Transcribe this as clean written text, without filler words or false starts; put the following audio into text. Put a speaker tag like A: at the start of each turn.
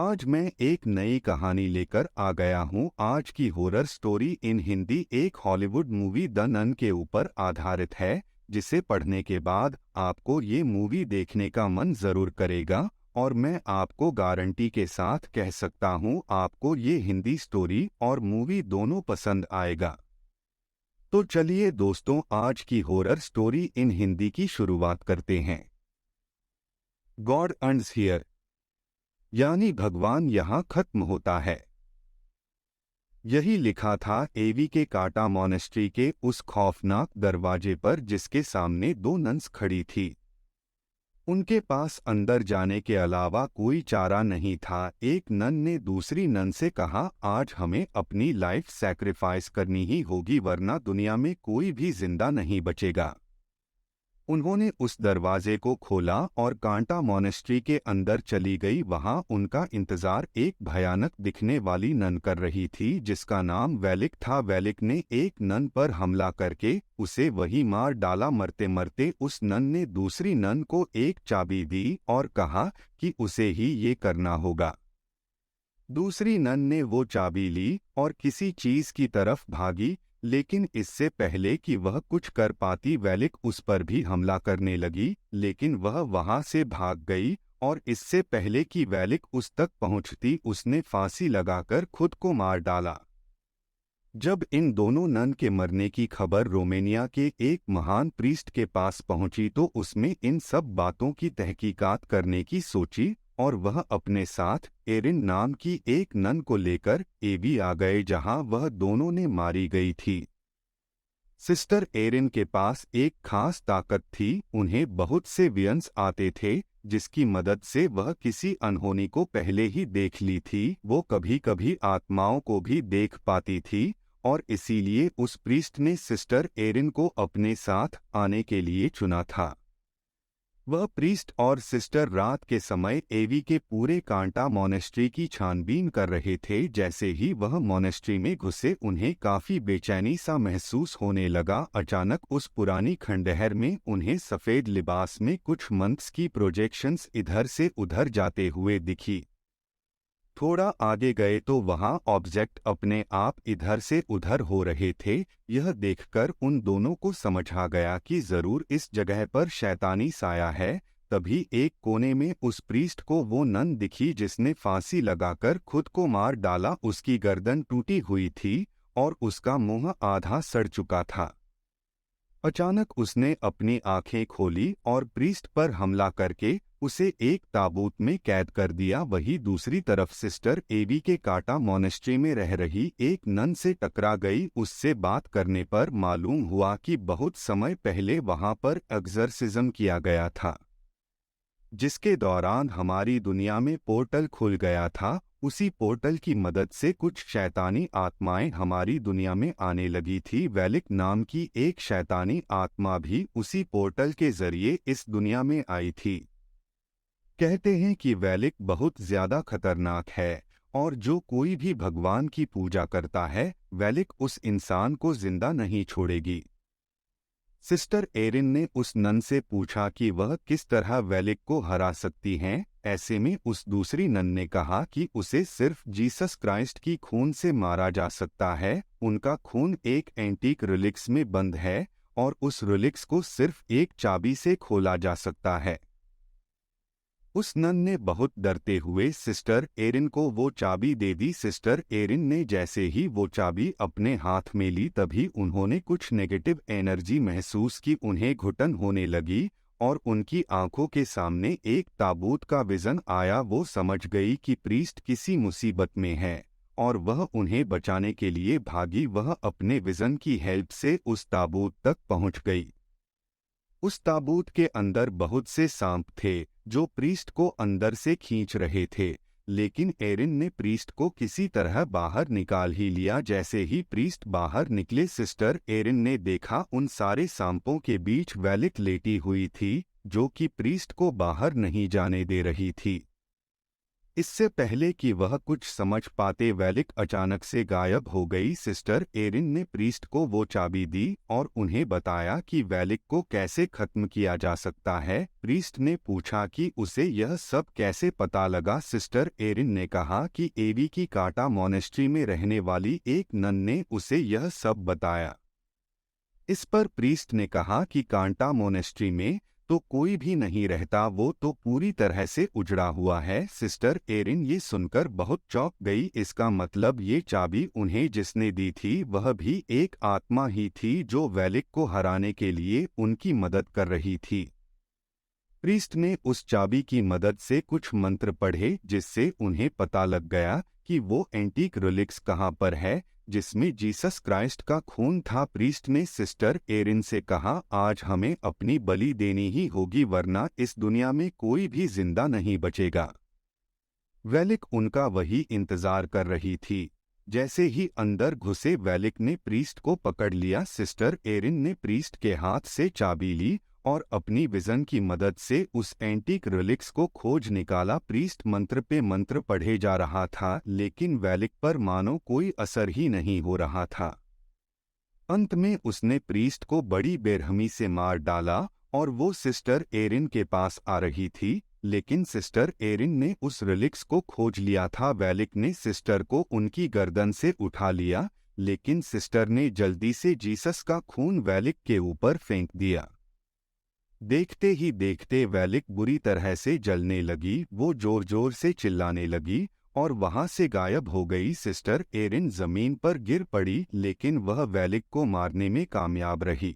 A: आज मैं एक नई कहानी लेकर आ गया हूँ। आज की हॉरर स्टोरी इन हिंदी एक हॉलीवुड मूवी द नन के ऊपर आधारित है, जिसे पढ़ने के बाद आपको ये मूवी देखने का मन जरूर करेगा। और मैं आपको गारंटी के साथ कह सकता हूँ आपको ये हिंदी स्टोरी और मूवी दोनों पसंद आएगा। तो चलिए दोस्तों, आज की हॉरर स्टोरी इन हिंदी की शुरुआत करते हैं। गॉड एंड्स हियर, यानी भगवान यहाँ खत्म होता है। यही लिखा था एवी के काटा मॉनेस्ट्री के उस खौफनाक दरवाजे पर, जिसके सामने दो नन्स खड़ी थी। उनके पास अंदर जाने के अलावा कोई चारा नहीं था। एक नन ने दूसरी नन से कहा, आज हमें अपनी लाइफ सैक्रिफाइस करनी ही होगी, वरना दुनिया में कोई भी जिंदा नहीं बचेगा। उन्होंने उस दरवाजे को खोला और कांटा मॉनेस्ट्री के अंदर चली गई। वहां उनका इंतजार एक भयानक दिखने वाली नन कर रही थी, जिसका नाम वेलिक था। वेलिक ने एक नन पर हमला करके उसे वही मार डाला। मरते मरते उस नन ने दूसरी नन को एक चाबी दी और कहा कि उसे ही ये करना होगा। दूसरी नन ने वो चाबी ली और किसी चीज की तरफ भागी, लेकिन इससे पहले कि वह कुछ कर पाती, वेलिक उस पर भी हमला करने लगी, लेकिन वह वहां से भाग गई। और इससे पहले कि वेलिक उस तक पहुंचती, उसने फांसी लगाकर खुद को मार डाला। जब इन दोनों नन के मरने की खबर रोमानिया के एक महान प्रीस्ट के पास पहुंची, तो उसमें इन सब बातों की तहकीकात करने की सोची और वह अपने साथ एरिन नाम की एक नन को लेकर एवी आ गए, जहां वह दोनों ने मारी गई थी। सिस्टर एरिन के पास एक खास ताकत थी। उन्हें बहुत से वियंस आते थे, जिसकी मदद से वह किसी अनहोनी को पहले ही देख ली थी। वो कभी कभी आत्माओं को भी देख पाती थी, और इसीलिए उस प्रीस्ट ने सिस्टर एरिन को अपने साथ आने के लिए चुना था। वह प्रीस्ट और सिस्टर रात के समय एवी के पूरे कांटा मॉनेस्ट्री की छानबीन कर रहे थे। जैसे ही वह मॉनेस्ट्री में घुसे, उन्हें काफी बेचैनी सा महसूस होने लगा। अचानक उस पुरानी खंडहर में उन्हें सफेद लिबास में कुछ मंक्स की प्रोजेक्शंस इधर से उधर जाते हुए दिखी। थोड़ा आगे गए तो वहां ऑब्जेक्ट अपने आप इधर से उधर हो रहे थे। यह देखकर उन दोनों को समझ आ गया कि जरूर इस जगह पर शैतानी साया है। तभी एक कोने में उस प्रीस्ट को वो नन दिखी जिसने फांसी लगाकर खुद को मार डाला। उसकी गर्दन टूटी हुई थी और उसका मुंह आधा सड़ चुका था। अचानक उसने अपनी आंखें खोली और प्रीस्ट पर हमला करके उसे एक ताबूत में कैद कर दिया। वही दूसरी तरफ सिस्टर एवी के काटा मॉनेस्ट्री में रह रही एक नन से टकरा गई। उससे बात करने पर मालूम हुआ कि बहुत समय पहले वहां पर एक्सर्सिज्म किया गया था, जिसके दौरान हमारी दुनिया में पोर्टल खुल गया था। उसी पोर्टल की मदद से कुछ शैतानी आत्माएं हमारी दुनिया में आने लगी थी। वेलिक नाम की एक शैतानी आत्मा भी उसी पोर्टल के जरिए इस दुनिया में आई थी। कहते हैं कि वेलिक बहुत ज्यादा खतरनाक है, और जो कोई भी भगवान की पूजा करता है, वेलिक उस इंसान को जिंदा नहीं छोड़ेगी। सिस्टर एरिन ने उस नन से पूछा कि वह किस तरह वेलिक को हरा सकती हैं। ऐसे में उस दूसरी नन ने कहा कि उसे सिर्फ जीसस क्राइस्ट की खून से मारा जा सकता है। उनका खून एक एंटीक रिलिक्स में बंद है और उस रिलिक्स को सिर्फ एक चाबी से खोला जा सकता है। उस नन ने बहुत डरते हुए सिस्टर एरिन को वो चाबी दे दी। सिस्टर एरिन ने जैसे ही वो चाबी अपने हाथ में ली, तभी उन्होंने कुछ नेगेटिव एनर्जी महसूस की। उन्हें घुटन होने लगी और उनकी आंखों के सामने एक ताबूत का विजन आया। वो समझ गई कि प्रीस्ट किसी मुसीबत में है और वह उन्हें बचाने के लिए भागी। वह अपने विजन की हेल्प से उस ताबूत तक पहुंच गई। उस ताबूत के अंदर बहुत से सांप थे जो प्रीस्ट को अंदर से खींच रहे थे, लेकिन एरिन ने प्रीस्ट को किसी तरह बाहर निकाल ही लिया। जैसे ही प्रीस्ट बाहर निकले, सिस्टर एरिन ने देखा उन सारे सांपों के बीच वेलिक लेटी हुई थी, जो कि प्रीस्ट को बाहर नहीं जाने दे रही थी। इससे पहले कि वह कुछ समझ पाते वेलिक अचानक से गायब हो गई। सिस्टर एरिन ने प्रीस्ट को वो चाबी दी और उन्हें बताया कि वेलिक को कैसे खत्म किया जा सकता है। प्रीस्ट ने पूछा कि उसे यह सब कैसे पता लगा। सिस्टर एरिन ने कहा कि एवी की काटा मॉनेस्ट्री में रहने वाली एक नन ने उसे यह सब बताया। इस पर प्रीस्ट ने कहा कि कांटा मोनेस्ट्री में तो कोई भी नहीं रहता, वो तो पूरी तरह से उजड़ा हुआ है। सिस्टर एरिन ये सुनकर बहुत चौंक गई। इसका मतलब ये चाबी उन्हें जिसने दी थी वह भी एक आत्मा ही थी जो वेलिक को हराने के लिए उनकी मदद कर रही थी। प्रीस्ट ने उस चाबी की मदद से कुछ मंत्र पढ़े जिससे उन्हें पता लग गया कि वो एंटीक रिलिक्स कहाँ पर है जिसमें जीसस क्राइस्ट का खून था। प्रीस्ट ने सिस्टर एरिन से कहा, आज हमें अपनी बलि देनी ही होगी वरना इस दुनिया में कोई भी जिंदा नहीं बचेगा। वेलिक उनका वही इंतजार कर रही थी। जैसे ही अंदर घुसे वेलिक ने प्रीस्ट को पकड़ लिया। सिस्टर एरिन ने प्रीस्ट के हाथ से चाबी ली और अपनी विजन की मदद से उस एंटीक रिलिक्स को खोज निकाला। प्रीस्ट मंत्र पे मंत्र पढ़े जा रहा था लेकिन वेलिक पर मानो कोई असर ही नहीं हो रहा था। अंत में उसने प्रीस्ट को बड़ी बेरहमी से मार डाला और वो सिस्टर एरिन के पास आ रही थी, लेकिन सिस्टर एरिन ने उस रिलिक्स को खोज लिया था। वेलिक ने सिस्टर को उनकी गर्दन से उठा लिया लेकिन सिस्टर ने जल्दी से जीसस का खून वेलिक के ऊपर फेंक दिया। देखते ही देखते वेलिक बुरी तरह से जलने लगी। वो जोर जोर से चिल्लाने लगी और वहां से गायब हो गई। सिस्टर एरिन जमीन पर गिर पड़ी लेकिन वह वेलिक को मारने में कामयाब रही।